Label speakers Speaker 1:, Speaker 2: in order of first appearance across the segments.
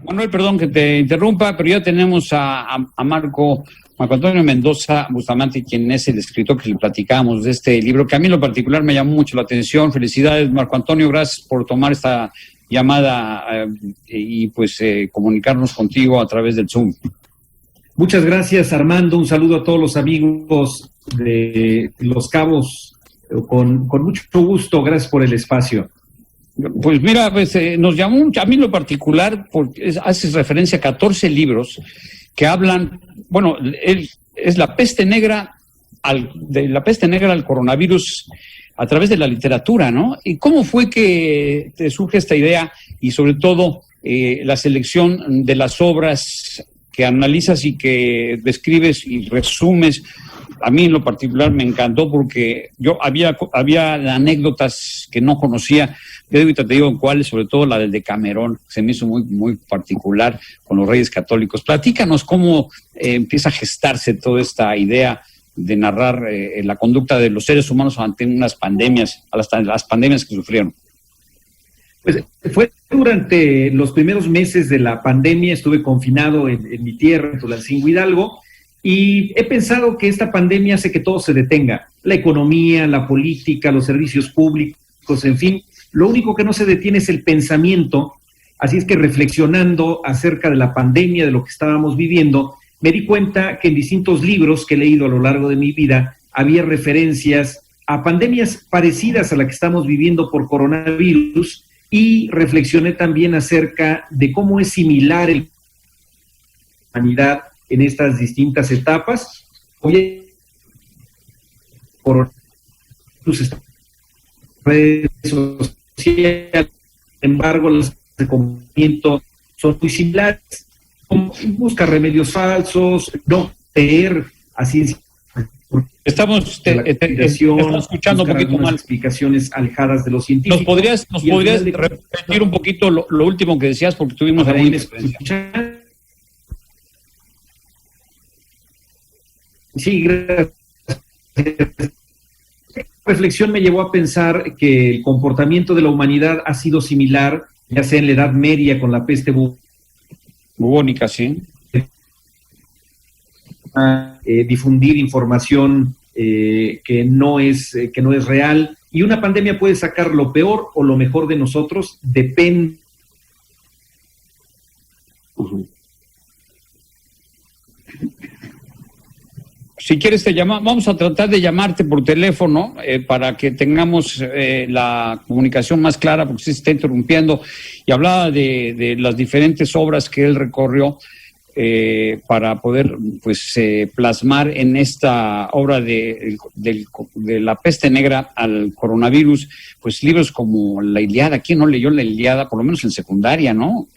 Speaker 1: Manuel, perdón que te interrumpa, pero ya tenemos a Marco Antonio Mendoza Bustamante, quien es el escritor que le platicamos de este libro, que a mí en lo particular me llamó mucho la atención. Felicidades, Marco Antonio, gracias por tomar esta llamada y pues comunicarnos contigo a través del Zoom.
Speaker 2: Muchas gracias, Armando. Un saludo a todos los amigos de Los Cabos. Con mucho gusto, gracias por el espacio.
Speaker 1: Pues mira, pues, nos llamó mucho, a mí en lo particular, porque haces referencia a 14 libros que hablan, bueno, es la peste negra de la peste negra al coronavirus a través de la literatura, ¿no? ¿Y cómo fue que te surge esta idea y sobre todo la selección de las obras que analizas y que describes y resumes? A mí en lo particular me encantó porque yo había anécdotas que no conocía. Yo ahorita te digo cuáles, sobre todo la del Decamerón, se me hizo muy particular con los Reyes Católicos. Platícanos cómo empieza a gestarse toda esta idea de narrar la conducta de los seres humanos ante unas pandemias, hasta las pandemias que sufrieron.
Speaker 2: Pues fue durante los primeros meses de la pandemia, estuve confinado en mi tierra, en Tulancingo, Hidalgo, y he pensado que esta pandemia hace que todo se detenga, la economía, la política, los servicios públicos, en fin, lo único que no se detiene es el pensamiento. Así es que reflexionando acerca de la pandemia, de lo que estábamos viviendo, me di cuenta que en distintos libros que he leído a lo largo de mi vida había referencias a pandemias parecidas a la que estamos viviendo por coronavirus, y reflexioné también acerca de cómo es similar la humanidad en estas distintas etapas. Hoy, por sus redes sociales, sin embargo, los comportamientos son muy similares. Busca remedios falsos, no creer a ciencia.
Speaker 1: Estamos escuchando un poquito mal.
Speaker 2: Explicaciones alejadas de los científicos.
Speaker 1: ¿Nos podrías repetir un poquito lo último que decías? Porque tuvimos alguna interferencia.
Speaker 2: Sí, gracias. La reflexión me llevó a pensar que el comportamiento de la humanidad ha sido similar, ya sea en la Edad Media con la peste
Speaker 1: bubónica, sí.
Speaker 2: Difundir información que no es real, y una pandemia puede sacar lo peor o lo mejor de nosotros, depende.
Speaker 1: Si quieres vamos a tratar de llamarte por teléfono para que tengamos la comunicación más clara, porque se está interrumpiendo, y hablaba de las diferentes obras que él recorrió para poder pues plasmar en esta obra de la peste negra al coronavirus, pues libros como La Ilíada. ¿Quién no leyó La Ilíada? Por lo menos en secundaria, ¿no?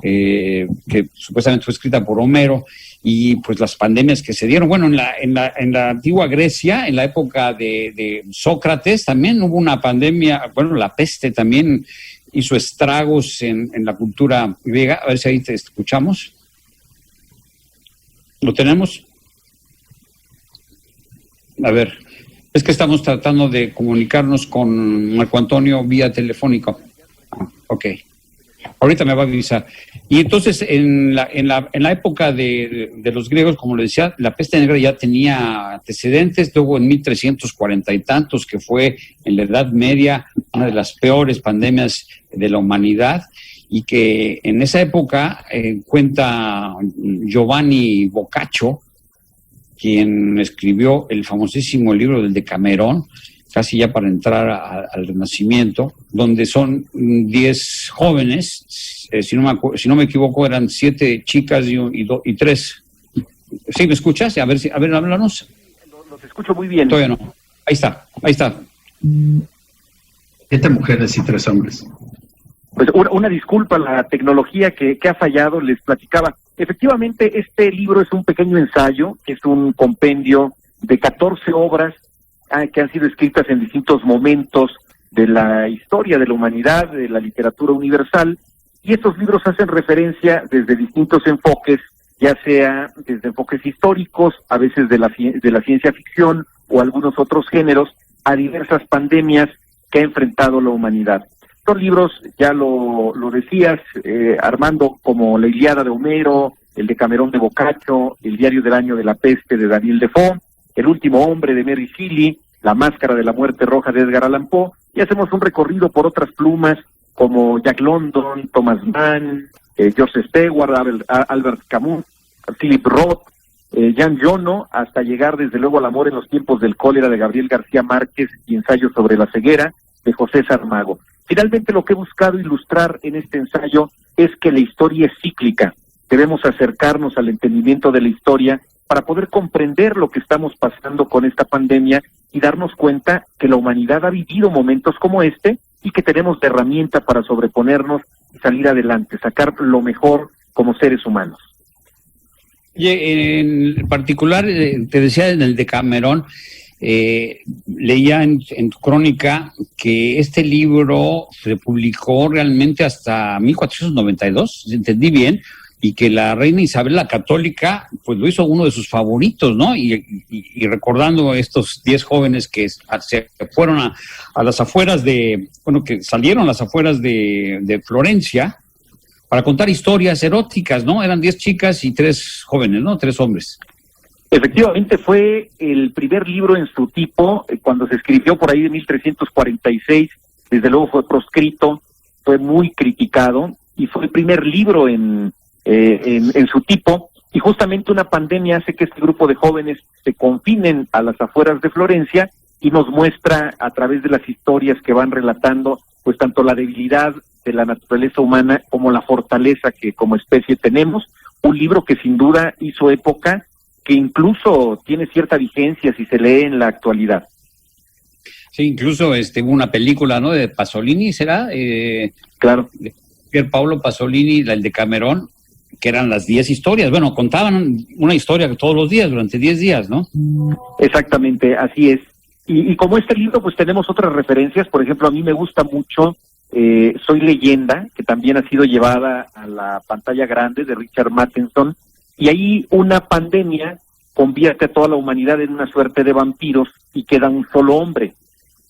Speaker 1: Que supuestamente fue escrita por Homero, y pues las pandemias que se dieron. Bueno, en la antigua Grecia, en la época de Sócrates, también hubo una pandemia. Bueno, la peste también hizo estragos en la cultura griega. A ver si ahí te escuchamos. ¿Lo tenemos? A ver, es que estamos tratando de comunicarnos con Marco Antonio vía telefónico. Ok. Ahorita me va a avisar. Y entonces, en la época de los griegos, como le decía, la peste negra ya tenía antecedentes. Luego, en 1340 y tantos, que fue en la Edad Media una de las peores pandemias de la humanidad, y que en esa época cuenta Giovanni Boccaccio, quien escribió el famosísimo libro del Decamerón, casi ya para entrar al Renacimiento, donde son 10 jóvenes, si no me equivoco, eran 7 chicas y 3. ¿Sí me escuchas? A ver, háblanos.
Speaker 3: Los escucho muy bien.
Speaker 1: Todavía no. Ahí está.
Speaker 4: 7 mujeres y 3 hombres.
Speaker 3: Pues una disculpa, la tecnología que ha fallado, les platicaba. Efectivamente, este libro es un pequeño ensayo, es un compendio de 14 obras que han sido escritas en distintos momentos de la historia de la humanidad, de la literatura universal, y estos libros hacen referencia desde distintos enfoques, ya sea desde enfoques históricos, a veces de la ciencia ficción o algunos otros géneros, a diversas pandemias que ha enfrentado la humanidad. Son libros, ya lo decías, Armando, como La Ilíada de Homero, el Decamerón de Boccaccio, El Diario del Año de la Peste de Daniel Defoe, El Último Hombre de Mary Shelley, La Máscara de la Muerte Roja de Edgar Allan Poe, y hacemos un recorrido por otras plumas como Jack London, Thomas Mann, George Stewart, Albert Camus, Philip Roth, Jan Jono, hasta llegar desde luego al Amor en los tiempos del cólera de Gabriel García Márquez y Ensayo sobre la ceguera de José Saramago. Finalmente, lo que he buscado ilustrar en este ensayo es que la historia es cíclica. Debemos acercarnos al entendimiento de la historia para poder comprender lo que estamos pasando con esta pandemia y darnos cuenta que la humanidad ha vivido momentos como este y que tenemos la herramienta para sobreponernos y salir adelante, sacar lo mejor como seres humanos.
Speaker 1: Oye, en particular, te decía en el Decamerón, leía en tu crónica que este libro se publicó realmente hasta 1492, si entendí bien, y que la reina Isabel la Católica pues lo hizo uno de sus favoritos, ¿no? Y recordando estos 10 jóvenes que se fueron a las afueras que salieron a las afueras de Florencia para contar historias eróticas, ¿no? Eran 10 chicas y 3 jóvenes, ¿no? 3 hombres.
Speaker 3: Efectivamente, fue el primer libro en su tipo, cuando se escribió por ahí de 1346, desde luego fue proscrito, fue muy criticado, y fue el primer libro en su tipo, y justamente una pandemia hace que este grupo de jóvenes se confinen a las afueras de Florencia y nos muestra a través de las historias que van relatando, pues tanto la debilidad de la naturaleza humana como la fortaleza que como especie tenemos. Un libro que sin duda hizo época, que incluso tiene cierta vigencia si se lee en la actualidad.
Speaker 1: Sí, incluso hubo una película, ¿no? De Pasolini, ¿será?
Speaker 3: Claro.
Speaker 1: De Pier Paolo Pasolini, el Decamerón, que eran las 10 historias. Bueno, contaban una historia todos los días, durante 10 días, ¿no?
Speaker 3: Exactamente, así es. Y como este libro, pues tenemos otras referencias. Por ejemplo, a mí me gusta mucho Soy Leyenda, que también ha sido llevada a la pantalla grande, de Richard Matheson, y ahí una pandemia convierte a toda la humanidad en una suerte de vampiros y queda un solo hombre.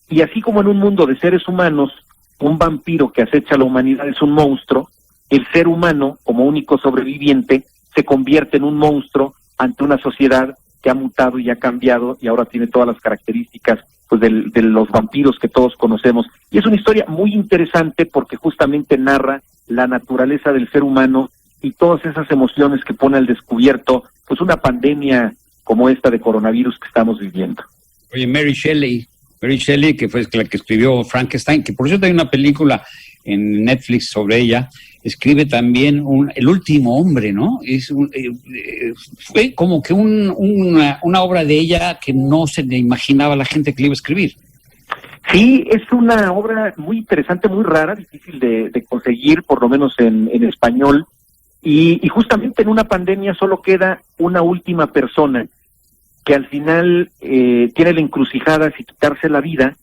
Speaker 3: Y así como en un mundo de seres humanos, un vampiro que acecha a la humanidad es un monstruo, el ser humano, como único sobreviviente, se convierte en un monstruo ante una sociedad que ha mutado y ha cambiado y ahora tiene todas las características pues de los vampiros que todos conocemos. Y es una historia muy interesante porque justamente narra la naturaleza del ser humano y todas esas emociones que pone al descubierto pues una pandemia como esta de coronavirus que estamos viviendo.
Speaker 1: Oye, Mary Shelley, que fue la que escribió Frankenstein, que por cierto hay una película en Netflix sobre ella, escribe también El Último Hombre, ¿no? Fue como que una obra de ella que no se le imaginaba la gente que le iba a escribir.
Speaker 3: Sí, es una obra muy interesante, muy rara, difícil de conseguir, por lo menos en español, y justamente en una pandemia solo queda una última persona que al final tiene la encrucijada si quitarse la vida,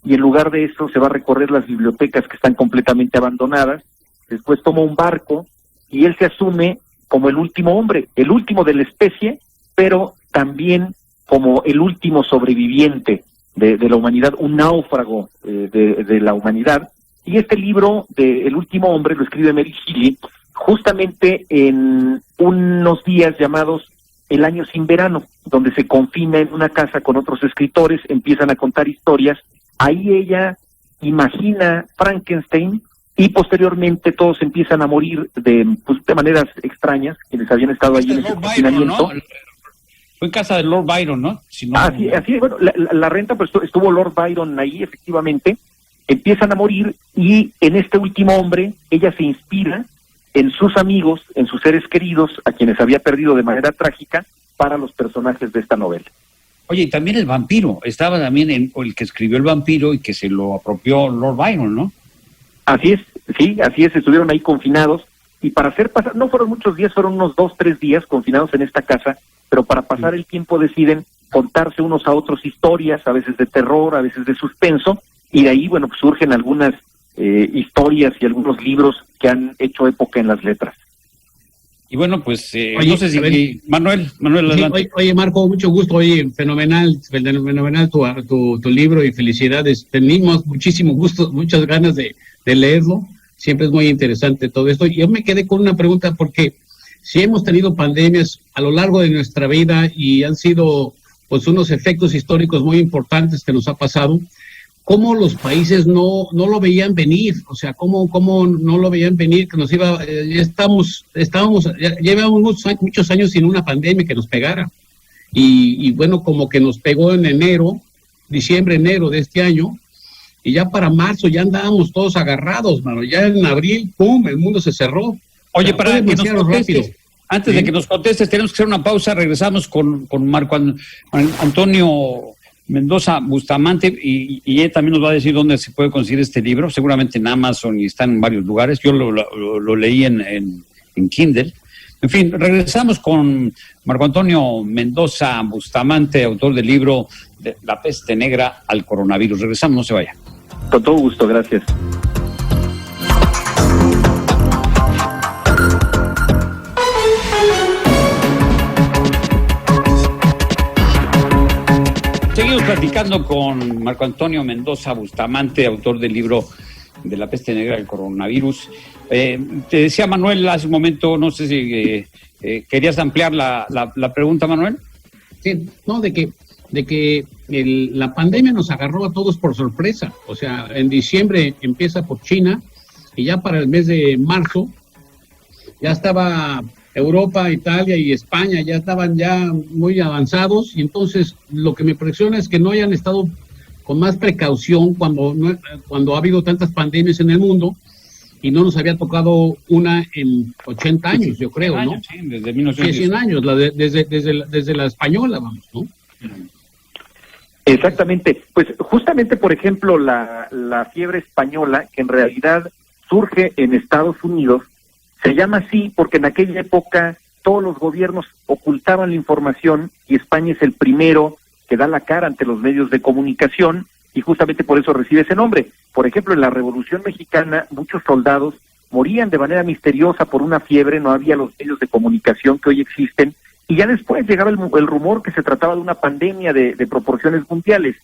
Speaker 3: y en lugar de eso se va a recorrer las bibliotecas que están completamente abandonadas. Después toma un barco y él se asume como el último hombre, el último de la especie, pero también como el último sobreviviente de la humanidad, un náufrago de la humanidad. Y este libro de El Último Hombre lo escribe Mary Shelley justamente en unos días llamados El Año Sin Verano, donde se confina en una casa con otros escritores, empiezan a contar historias. Ahí ella imagina Frankenstein y posteriormente todos empiezan a morir de maneras extrañas, quienes habían estado allí en ese confinamiento.
Speaker 1: ¿No? Fue en casa de Lord Byron, ¿no?
Speaker 3: Así, bueno, la renta, pues estuvo Lord Byron ahí, efectivamente. Empiezan a morir y en este último hombre ella se inspira en sus amigos, en sus seres queridos, a quienes había perdido de manera trágica, para los personajes de esta novela.
Speaker 1: Oye, y también el vampiro, estaba también el que escribió el vampiro y que se lo apropió Lord Byron, ¿no?
Speaker 3: Así es, sí, así es, estuvieron ahí confinados, y para hacer pasar, no fueron muchos días, fueron unos 2-3 días confinados en esta casa, pero para pasar el tiempo deciden contarse unos a otros historias, a veces de terror, a veces de suspenso, y de ahí, bueno, pues surgen algunas historias y algunos libros que han hecho época en las letras.
Speaker 1: Y bueno, pues,
Speaker 5: oye,
Speaker 1: no sé si... Manuel, adelante.
Speaker 5: Sí, oye, Marco, mucho gusto, oye, fenomenal tu libro y felicidades. Tenemos muchísimo gusto, muchas ganas de de leerlo. Siempre es muy interesante todo esto. Yo me quedé con una pregunta porque si hemos tenido pandemias a lo largo de nuestra vida y han sido pues unos efectos históricos muy importantes que nos ha pasado, ¿cómo los países no lo veían venir? O sea, ¿cómo no lo veían venir? Que nos iba, ya llevábamos muchos años sin una pandemia que nos pegara. Y bueno, como que nos pegó en enero de este año, y ya para marzo ya andábamos todos agarrados, mano. Ya en abril, ¡pum!, el mundo se cerró.
Speaker 1: Oye,
Speaker 5: O sea,
Speaker 1: para que nos contestes,
Speaker 5: rápido.
Speaker 1: antes de que nos contestes, tenemos que hacer una pausa. Regresamos con Marco Antonio Mendoza Bustamante y él también nos va a decir dónde se puede conseguir este libro. Seguramente en Amazon y está en varios lugares. Yo lo leí en Kindle. En fin, regresamos con Marco Antonio Mendoza Bustamante, autor del libro de La peste negra al coronavirus. Regresamos, no se vaya.
Speaker 3: Con todo gusto, gracias.
Speaker 1: Seguimos platicando con Marco Antonio Mendoza Bustamante, autor del libro de La peste negra del coronavirus. Te decía Manuel hace un momento, no sé si querías ampliar la pregunta, Manuel.
Speaker 5: Sí, no, de que la pandemia nos agarró a todos por sorpresa. O sea, en diciembre empieza por China y ya para el mes de marzo ya estaba Europa, Italia y España, ya estaban ya muy avanzados, y entonces lo que me impresiona es que no hayan estado con más precaución cuando ha habido tantas pandemias en el mundo y no nos había tocado una en 80 años, yo creo, ¿no?
Speaker 1: Sí, desde 1900.
Speaker 5: 100 años, desde la española, vamos, ¿no?
Speaker 3: Exactamente. Pues justamente, por ejemplo, la fiebre española, que en realidad surge en Estados Unidos, se llama así porque en aquella época todos los gobiernos ocultaban la información y España es el primero que da la cara ante los medios de comunicación y justamente por eso recibe ese nombre. Por ejemplo, en la Revolución Mexicana muchos soldados morían de manera misteriosa por una fiebre, no había los medios de comunicación que hoy existen, y ya después llegaba el rumor que se trataba de una pandemia de proporciones mundiales.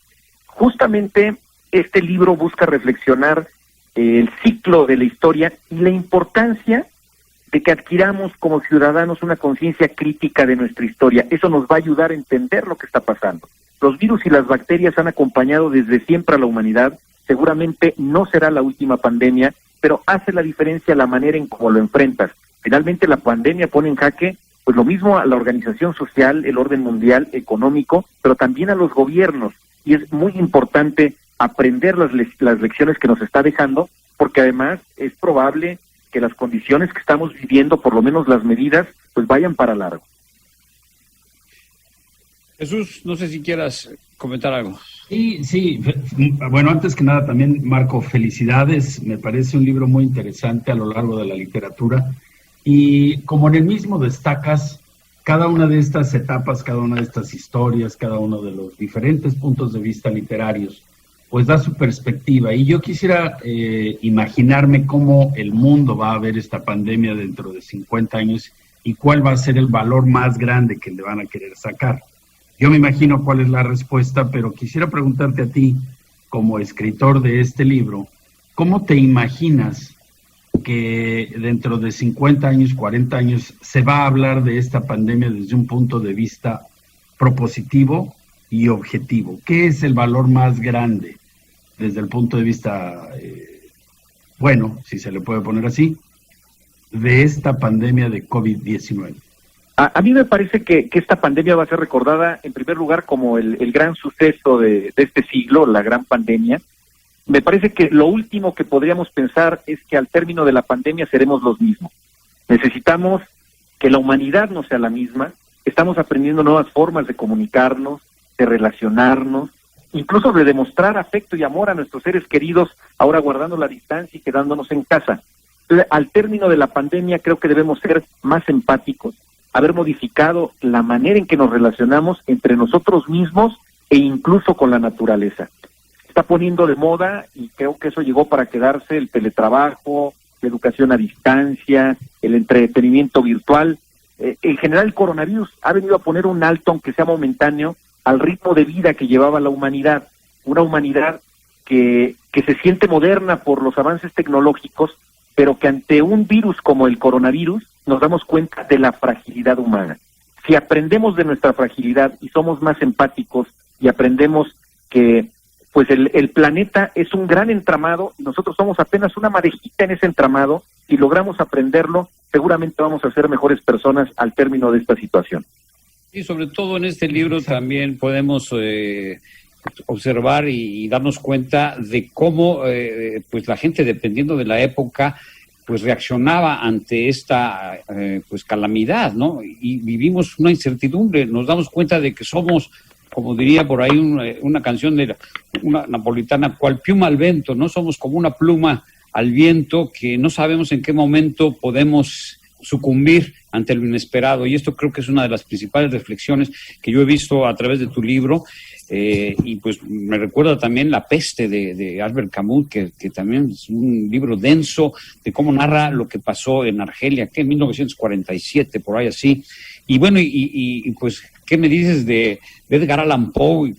Speaker 3: Justamente este libro busca reflexionar el ciclo de la historia y la importancia de que adquiramos como ciudadanos una conciencia crítica de nuestra historia. Eso nos va a ayudar a entender lo que está pasando. Los virus y las bacterias han acompañado desde siempre a la humanidad. Seguramente no será la última pandemia, pero hace la diferencia la manera en cómo lo enfrentas. Finalmente la pandemia pone en jaque pues lo mismo a la organización social, el orden mundial, económico, pero también a los gobiernos. Y es muy importante aprender las lecciones que nos está dejando, porque además es probable que las condiciones que estamos viviendo, por lo menos las medidas, pues vayan para largo.
Speaker 1: Jesús, no sé si quieras comentar algo.
Speaker 4: Sí. Bueno, antes que nada también, Marco, felicidades. Me parece un libro muy interesante a lo largo de la literatura. Y como en el mismo destacas, cada una de estas etapas, cada una de estas historias, cada uno de los diferentes puntos de vista literarios, pues da su perspectiva. Y yo quisiera imaginarme cómo el mundo va a ver esta pandemia dentro de 50 años y cuál va a ser el valor más grande que le van a querer sacar. Yo me imagino cuál es la respuesta, pero quisiera preguntarte a ti, como escritor de este libro, ¿cómo te imaginas que dentro de 50 años, 40 años, se va a hablar de esta pandemia desde un punto de vista propositivo y objetivo? ¿Qué es el valor más grande desde el punto de vista, bueno, si se le puede poner así, de esta pandemia de COVID-19?
Speaker 3: A mí me parece que esta pandemia va a ser recordada en primer lugar como el gran suceso de este siglo, la gran pandemia. Me parece que lo último que podríamos pensar es que al término de la pandemia seremos los mismos. Necesitamos que la humanidad no sea la misma. Estamos aprendiendo nuevas formas de comunicarnos, de relacionarnos, incluso de demostrar afecto y amor a nuestros seres queridos, ahora guardando la distancia y quedándonos en casa. Entonces, al término de la pandemia creo que debemos ser más empáticos, haber modificado la manera en que nos relacionamos entre nosotros mismos e incluso con la naturaleza. Está poniendo de moda, y creo que eso llegó para quedarse, el teletrabajo, la educación a distancia, el entretenimiento virtual. En general el coronavirus ha venido a poner un alto, aunque sea momentáneo, al ritmo de vida que llevaba la humanidad. Una humanidad que se siente moderna por los avances tecnológicos, pero que ante un virus como el coronavirus nos damos cuenta de la fragilidad humana. Si aprendemos de nuestra fragilidad y somos más empáticos y aprendemos que pues el planeta es un gran entramado y nosotros somos apenas una marejita en ese entramado, si logramos aprenderlo, seguramente vamos a ser mejores personas al término de esta situación.
Speaker 1: Y sobre todo en este libro también podemos observar y darnos cuenta de cómo pues la gente, dependiendo de la época, pues reaccionaba ante esta pues calamidad, ¿no? Y vivimos una incertidumbre, nos damos cuenta de que somos, como diría por ahí una canción de una napolitana, cual pluma al viento, ¿no? Somos como una pluma al viento que no sabemos en qué momento podemos sucumbir ante lo inesperado, y esto creo que es una de las principales reflexiones que yo he visto a través de tu libro, y pues me recuerda también La peste de Albert Camus, que también es un libro denso de cómo narra lo que pasó en Argelia, que en 1947, por ahí así. Y bueno, y pues, ¿qué me dices de Edgar Allan Poe?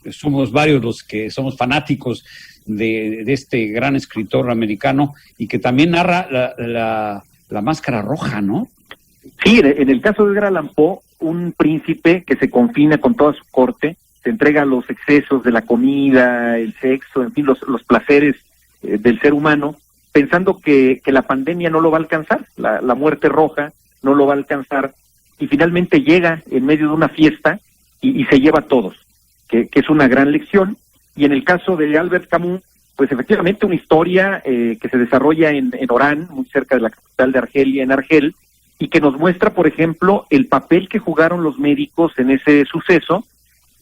Speaker 1: Somos varios los que somos fanáticos de este gran escritor americano, y que también narra la Máscara Roja, ¿no?
Speaker 3: Sí, en el caso de Edgar Allan Poe, un príncipe que se confina con toda su corte, se entrega a los excesos de la comida, el sexo, en fin, los placeres del ser humano, pensando que la pandemia no lo va a alcanzar, la muerte roja no lo va a alcanzar, y finalmente llega en medio de una fiesta y se lleva a todos, que es una gran lección. Y en el caso de Albert Camus, pues efectivamente una historia que se desarrolla en Orán, muy cerca de la capital de Argelia, en Argel, y que nos muestra, por ejemplo, el papel que jugaron los médicos en ese suceso,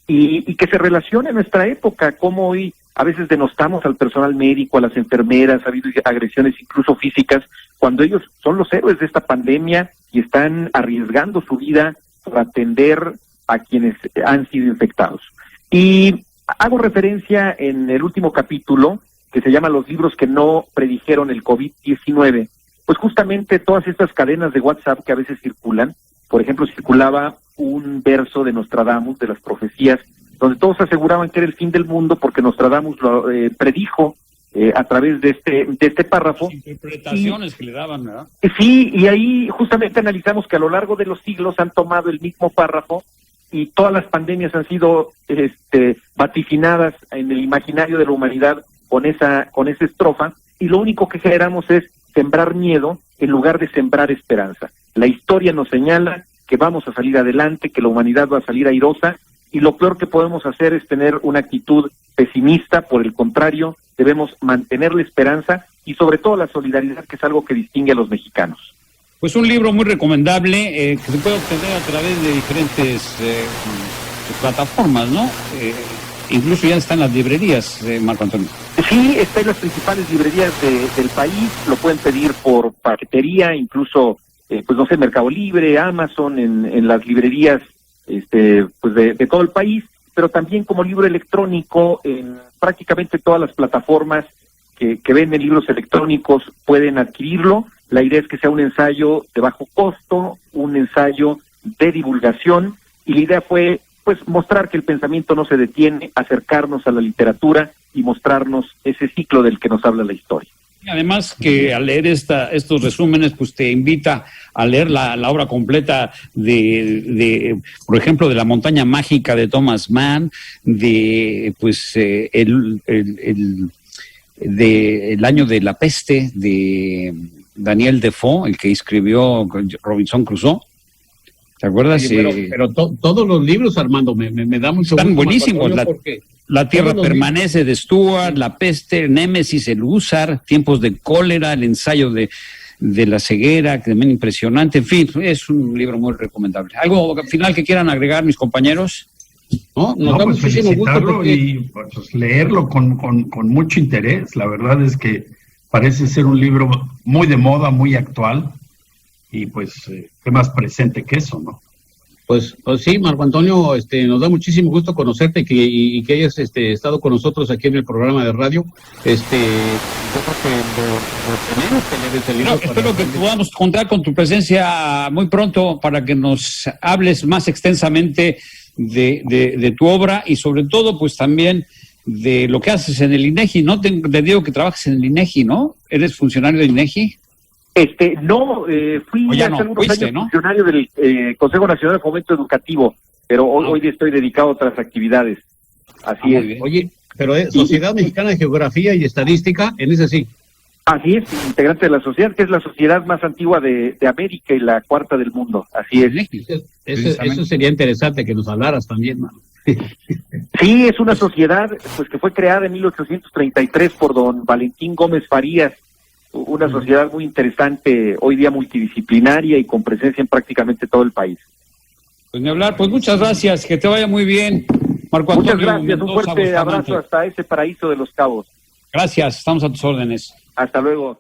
Speaker 3: y que se relaciona en nuestra época, cómo hoy a veces denostamos al personal médico, a las enfermeras, ha habido agresiones incluso físicas, cuando ellos son los héroes de esta pandemia y están arriesgando su vida para atender a quienes han sido infectados. Y hago referencia en el último capítulo, que se llama Los libros que no predijeron el COVID-19, pues justamente todas estas cadenas de WhatsApp que a veces circulan. Por ejemplo, circulaba un verso de Nostradamus, de las profecías, donde todos aseguraban que era el fin del mundo porque Nostradamus lo predijo a través de este párrafo.
Speaker 1: Interpretaciones que le daban, ¿verdad?
Speaker 3: Sí, y ahí justamente analizamos que a lo largo de los siglos han tomado el mismo párrafo y todas las pandemias han sido vaticinadas en el imaginario de la humanidad con esa estrofa, y lo único que generamos es sembrar miedo en lugar de sembrar esperanza. La historia nos señala que vamos a salir adelante, que la humanidad va a salir airosa, y lo peor que podemos hacer es tener una actitud pesimista. Por el contrario, debemos mantener la esperanza y sobre todo la solidaridad, que es algo que distingue a los mexicanos.
Speaker 1: Pues un libro muy recomendable, que se puede obtener a través de diferentes plataformas, ¿no? Incluso ya está en las librerías, Marco Antonio.
Speaker 3: Sí, está en las principales librerías del país, lo pueden pedir por paquetería, incluso, pues no sé, Mercado Libre, Amazon, en las librerías pues de todo el país, pero también como libro electrónico en prácticamente todas las plataformas que venden libros electrónicos pueden adquirirlo. La idea es que sea un ensayo de bajo costo, un ensayo de divulgación, y la idea fue pues mostrar que el pensamiento no se detiene, acercarnos a la literatura y mostrarnos ese ciclo del que nos habla la historia.
Speaker 1: Además que al leer estos resúmenes, pues te invita a leer la obra completa de por ejemplo, de La montaña mágica de Thomas Mann, de pues el año de la peste de Daniel Defoe, el que escribió Robinson Crusoe. ¿Te acuerdas?
Speaker 5: Sí, pero todos los libros, Armando, me da mucho gusto.
Speaker 1: Están buenísimos. La Tierra permanece de Stuart, La peste, Némesis, El húsar, Tiempos de cólera, El ensayo de la ceguera, que también impresionante. En fin, es un libro muy recomendable. ¿Algo final que quieran agregar mis compañeros?
Speaker 4: No, pues felicitarlo y pues leerlo con mucho interés. La verdad es que parece ser un libro muy de moda, muy actual. Y pues, ¿qué más presente que eso, no?
Speaker 5: Pues sí, Marco Antonio, nos da muchísimo gusto conocerte y que hayas estado con nosotros aquí en el programa de radio. Yo creo que
Speaker 1: espero que podamos contar con tu presencia muy pronto para que nos hables más extensamente de tu obra, y sobre todo, pues también de lo que haces en el INEGI. No te entendido que trabajes en el INEGI, ¿no? ¿Eres funcionario del INEGI?
Speaker 3: No, fui hace algunos años funcionario del Consejo Nacional de Fomento Educativo, pero hoy estoy dedicado a otras actividades. Así es.
Speaker 5: Bien. Oye, pero Sociedad Mexicana de Geografía y Estadística, en ese sí.
Speaker 3: Así es, integrante de la sociedad, que es la sociedad más antigua de América y la cuarta del mundo. Así es.
Speaker 5: Eso sería interesante que nos hablaras también, mano.
Speaker 3: Sí, es una sociedad pues que fue creada en 1833 por don Valentín Gómez Farías, una sociedad muy interesante, hoy día multidisciplinaria y con presencia en prácticamente todo el país.
Speaker 1: Pues ni hablar, pues muchas gracias, que te vaya muy bien, Marco Antonio.
Speaker 3: Muchas gracias,
Speaker 1: Mendoza,
Speaker 3: un fuerte
Speaker 1: Bustamante.
Speaker 3: abrazo hasta ese paraíso de Los Cabos.
Speaker 1: Gracias, estamos a tus órdenes.
Speaker 3: Hasta luego.